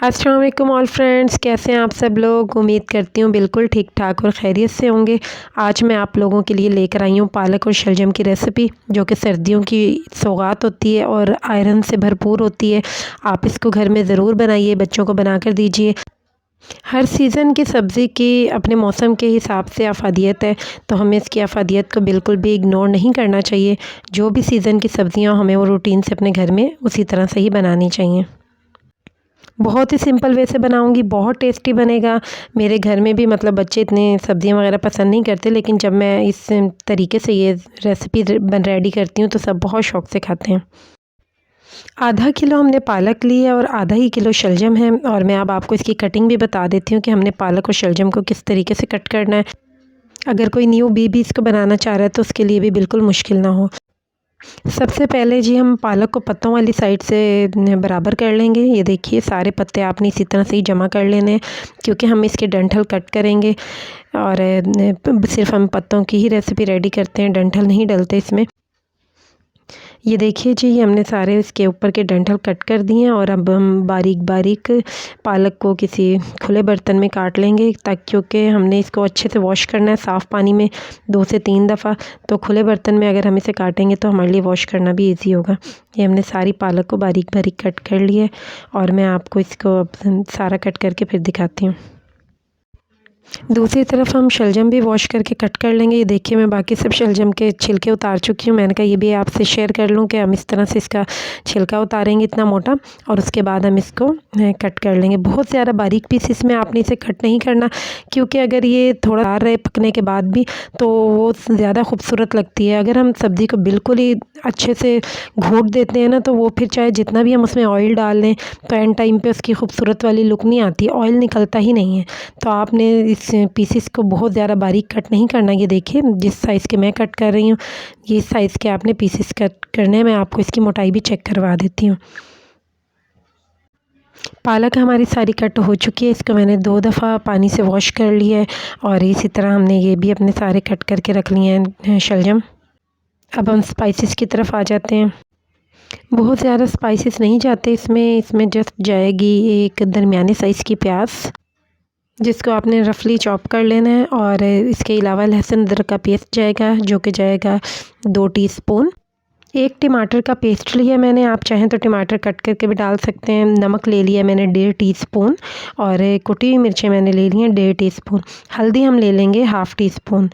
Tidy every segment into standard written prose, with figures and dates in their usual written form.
अस्सलाम वालेकुम all friends, कैसे हैं आप सब लोग। उम्मीद करती हूँ बिल्कुल ठीक ठाक और खैरियत से होंगे। आज मैं आप लोगों के लिए लेकर आई हूँ पालक और शलजम की रेसिपी, जो कि सर्दियों की सौगात होती है और आयरन से भरपूर होती है। आप इसको घर में ज़रूर बनाइए, बच्चों को बना कर दीजिए। हर सीज़न की सब्ज़ी की अपने मौसम के हिसाब से अफादियत है, तो हमें इसकी अफादियत को बिल्कुल भी इग्नोर नहीं करना चाहिए। जो भी सीज़न की सब्ज़ियाँ हमें वो रूटीन से अपने घर में उसी तरह से ही बनानी चाहिए। बहुत ही सिंपल वे से बनाऊँगी, बहुत टेस्टी बनेगा। मेरे घर में भी मतलब बच्चे इतने सब्ज़ियाँ वगैरह पसंद नहीं करते, लेकिन जब मैं इस तरीके से ये रेसिपी रेडी करती हूँ तो सब बहुत शौक़ से खाते हैं। आधा किलो हमने पालक ली है और आधा ही किलो शलजम है, और मैं अब आपको इसकी कटिंग भी बता देती हूँ कि हमने पालक और शलजम को किस तरीके से कट करना है। अगर कोई न्यू भी इसको बनाना चाह रहा है तो उसके लिए भी बिल्कुल मुश्किल ना हो। सबसे पहले जी हम पालक को पत्तों वाली साइड से बराबर कर लेंगे। ये देखिए सारे पत्ते आपने इसी तरह से ही जमा कर लेने हैं, क्योंकि हम इसके डंठल कट करेंगे और सिर्फ हम पत्तों की ही रेसिपी रेडी करते हैं, डंठल नहीं डलते इसमें। ये देखिए जी, हमने सारे इसके ऊपर के डंठल कट कर दिए हैं और अब हम बारीक बारीक पालक को किसी खुले बर्तन में काट लेंगे, ताकि क्योंकि हमने इसको अच्छे से वॉश करना है साफ़ पानी में 2 से 3 दफ़ा। तो खुले बर्तन में अगर हम इसे काटेंगे तो हमारे लिए वॉश करना भी ईज़ी होगा। ये हमने सारी पालक को बारीक बारीक कट कर लिया है और मैं आपको इसको अब सारा कट करके फिर दिखाती हूँ। दूसरी तरफ हम शलजम भी वॉश करके कट कर लेंगे। ये देखिए मैं बाकी सब शलजम के छिलके उतार चुकी हूँ। मैंने कहा ये भी आपसे शेयर कर लूँ कि हम इस तरह से इसका छिलका उतारेंगे इतना मोटा, और उसके बाद हम इसको कट कर लेंगे। बहुत ज़्यादा बारीक पीस इसमें आपने इसे कट नहीं करना, क्योंकि अगर ये थोड़ा तैयार रहे पकने के बाद भी तो वो ज़्यादा खूबसूरत लगती है। अगर हम सब्ज़ी को बिल्कुल ही अच्छे से घोट देते हैं ना, तो वो फिर चाहे जितना भी हम उसमें ऑयल डाल लें तो एंड टाइम पे उसकी खूबसूरत वाली लुक नहीं आती, ऑयल निकलता ही नहीं है। तो आपने इस पीसेस को बहुत ज़्यादा बारीक कट नहीं करना। ये देखिए जिस साइज़ के मैं कट कर रही हूँ, ये साइज़ के आपने पीसेस कट करने हैं। मैं आपको इसकी मोटाई भी चेक करवा देती हूँ। पालक हमारी सारी कट हो चुकी है, इसको मैंने 2 दफ़ा पानी से वॉश कर लिया है, और इसी तरह हमने ये भी अपने सारे कट करके रख लिए हैं शलजम। अब हम स्पाइसेस की तरफ आ जाते हैं। बहुत ज़्यादा स्पाइसेस नहीं जाते इसमें जस्ट जाएगी एक दरमियाने साइज़ की प्याज़, जिसको आपने रफली चॉप कर लेना है, और इसके अलावा लहसुन अदरक का पेस्ट जाएगा, जो कि जाएगा 2 टीस्पून। एक टमाटर का पेस्ट लिया मैंने, आप चाहें तो टमाटर कट करके भी डाल सकते हैं। नमक ले लिया मैंने 1.5 टीस्पून, और कुटी हुई मिर्चें मैंने ले ली हैं 1.5 टीस्पून। हल्दी हम ले लेंगे 1/2 टीस्पून,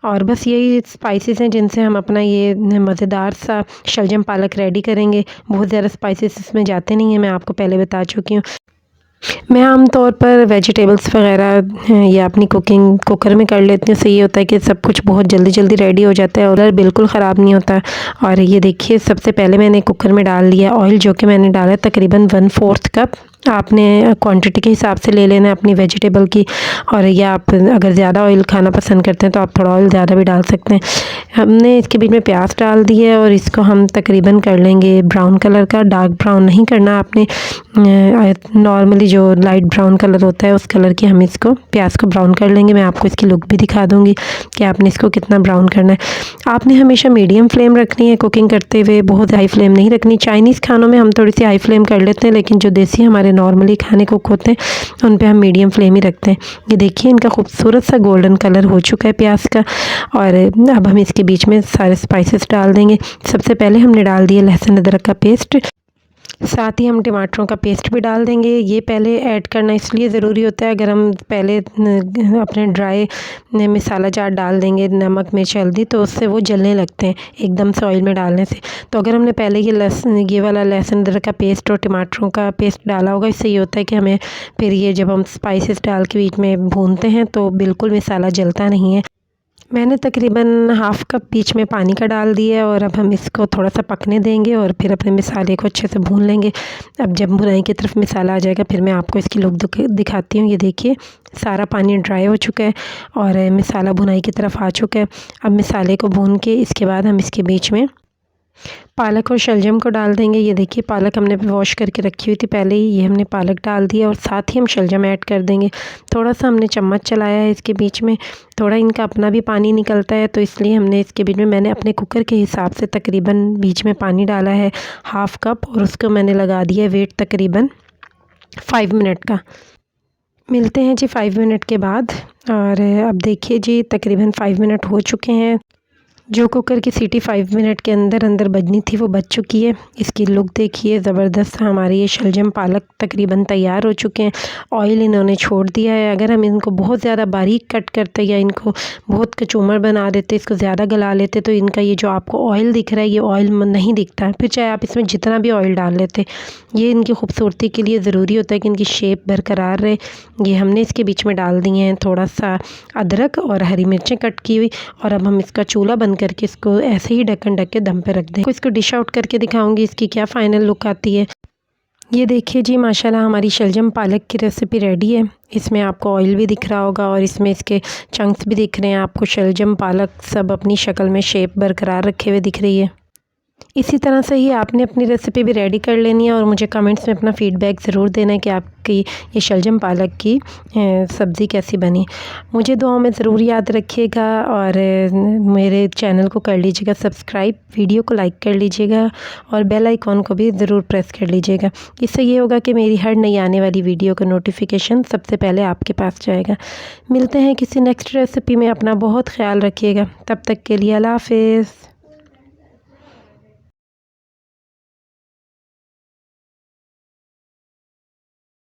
और बस यही स्पाइसेस हैं जिनसे हम अपना ये मज़ेदार सा शलजम पालक रेडी करेंगे। बहुत ज़्यादा स्पाइसेस इसमें जाते नहीं हैं, मैं आपको पहले बता चुकी हूँ। मैं आम तौर पर वेजिटेबल्स वग़ैरह या अपनी कुकिंग कुकर में कर लेती हूँ। उससे ये होता है कि सब कुछ बहुत जल्दी रेडी हो जाता है और बिल्कुल ख़राब नहीं होता। और ये देखिए सबसे पहले मैंने कुकर में डाल दिया ऑयल, जो कि मैंने डाला तकरीबन 1/4 कप। आपने क्वांटिटी के हिसाब से ले लेना है अपनी वेजिटेबल की, और या आप अगर ज़्यादा ऑयल खाना पसंद करते हैं तो आप थोड़ा ऑयल ज़्यादा भी डाल सकते हैं। हमने इसके बीच में प्याज डाल दी है, और इसको हम तकरीबन कर लेंगे ब्राउन कलर का। डार्क ब्राउन नहीं करना आपने, नॉर्मली जो लाइट ब्राउन कलर होता है उस कलर की हम इसको प्याज को ब्राउन कर लेंगे। मैं आपको इसकी लुक भी दिखा दूँगी कि आपने इसको कितना ब्राउन करना है। आपने हमेशा मीडियम फ्लेम रखनी है कुकिंग करते हुए, बहुत हाई फ्लेम नहीं रखनी। चाइनीज़ खानों में हम थोड़ी सी हाई फ्लेम कर लेते हैं, लेकिन जो देसी हमारे नॉर्मली खाने कुक होते हैं उन पे हम मीडियम फ्लेम ही रखते हैं। ये देखिए इनका खूबसूरत सा गोल्डन कलर हो चुका है प्याज का, और अब हम इसके बीच में सारे स्पाइसेस डाल देंगे। सबसे पहले हमने डाल दिया लहसुन अदरक का पेस्ट, साथ ही हम टमाटरों का पेस्ट भी डाल देंगे। ये पहले ऐड करना इसलिए ज़रूरी होता है, अगर हम पहले अपने ड्राई मसाला जार डाल देंगे नमक मिर्च हल्दी, तो उससे वो जलने लगते हैं एकदम से ऑयल में डालने से। तो अगर हमने पहले ये वाला लहसुन अदरक का पेस्ट और टमाटरों का पेस्ट डाला होगा, इससे ये होता है कि हमें फिर ये जब हम स्पाइसेस डाल के बीच में भूनते हैं तो बिल्कुल मसाला जलता नहीं है। मैंने तकरीबन 1/2 कप बीच में पानी का डाल दिया है, और अब हम इसको थोड़ा सा पकने देंगे और फिर अपने मसाले को अच्छे से भून लेंगे। अब जब भुनाई की तरफ मसाला आ जाएगा फिर मैं आपको इसकी लुक दिखाती हूँ। ये देखिए सारा पानी ड्राई हो चुका है और मसाला भुनाई की तरफ आ चुका है। अब मसाले को भून के इसके बाद हम इसके बीच में पालक और शलजम को डाल देंगे। ये देखिए पालक हमने वॉश करके रखी हुई थी पहले ही, ये हमने पालक डाल दिया और साथ ही हम शलजम ऐड कर देंगे। थोड़ा सा हमने चम्मच चलाया है इसके बीच में, थोड़ा इनका अपना भी पानी निकलता है, तो इसलिए हमने इसके बीच में मैंने अपने कुकर के हिसाब से तकरीबन बीच में पानी डाला है 1/2 कप, और उसको मैंने लगा दिया है वेट तकरीबन 5 मिनट का। मिलते हैं जी 5 मिनट के बाद। और अब देखिए जी तकरीबन 5 मिनट हो चुके हैं। जो कुकर की सीटी 5 मिनट के अंदर अंदर बजनी थी वो बज चुकी है। इसकी लुक देखिए ज़बरदस्त। हमारे ये शलजम पालक तकरीबन तैयार हो चुके हैं। ऑयल इन्होंने छोड़ दिया है। अगर हम इनको बहुत ज़्यादा बारीक कट करते या इनको बहुत कचूमर बना देते, इसको ज़्यादा गला लेते, तो इनका ये जो आपको ऑयल दिख रहा है ये ऑयल नहीं दिखता है। फिर चाहे आप इसमें जितना भी ऑयल डाल लेते, ये इनकी खूबसूरती के लिए ज़रूरी होता है कि इनकी शेप बरकरार रहे। ये हमने इसके बीच में डाल दिए हैं थोड़ा सा अदरक और हरी मिर्चें कट की हुई। और अब हम इसका चूल्हा बंद करके इसको ऐसे ही ढक्कन ढक के दम पे रख दें। इसको डिश आउट करके दिखाऊंगी इसकी क्या फ़ाइनल लुक आती है। ये देखिए जी माशाल्लाह हमारी शलजम पालक की रेसिपी रेडी है। इसमें आपको ऑयल भी दिख रहा होगा और इसमें इसके चंक्स भी दिख रहे हैं आपको। शलजम पालक सब अपनी शक्ल में शेप बरकरार रखे हुए दिख रही है। इसी तरह से ही आपने अपनी रेसिपी भी रेडी कर लेनी है और मुझे कमेंट्स में अपना फ़ीडबैक ज़रूर देना है कि आपकी ये शलजम पालक की सब्ज़ी कैसी बनी। मुझे दुआओं में ज़रूर याद रखिएगा और मेरे चैनल को कर लीजिएगा सब्सक्राइब, वीडियो को लाइक कर लीजिएगा और बेल आइकॉन को भी ज़रूर प्रेस कर लीजिएगा। इससे ये होगा कि मेरी हर नई आने वाली वीडियो का नोटिफिकेशन सबसे पहले आपके पास जाएगा। मिलते हैं किसी नेक्स्ट रेसिपी में। अपना बहुत ख्याल रखिएगा। तब तक के लिए अल्लाह हाफ़िज़।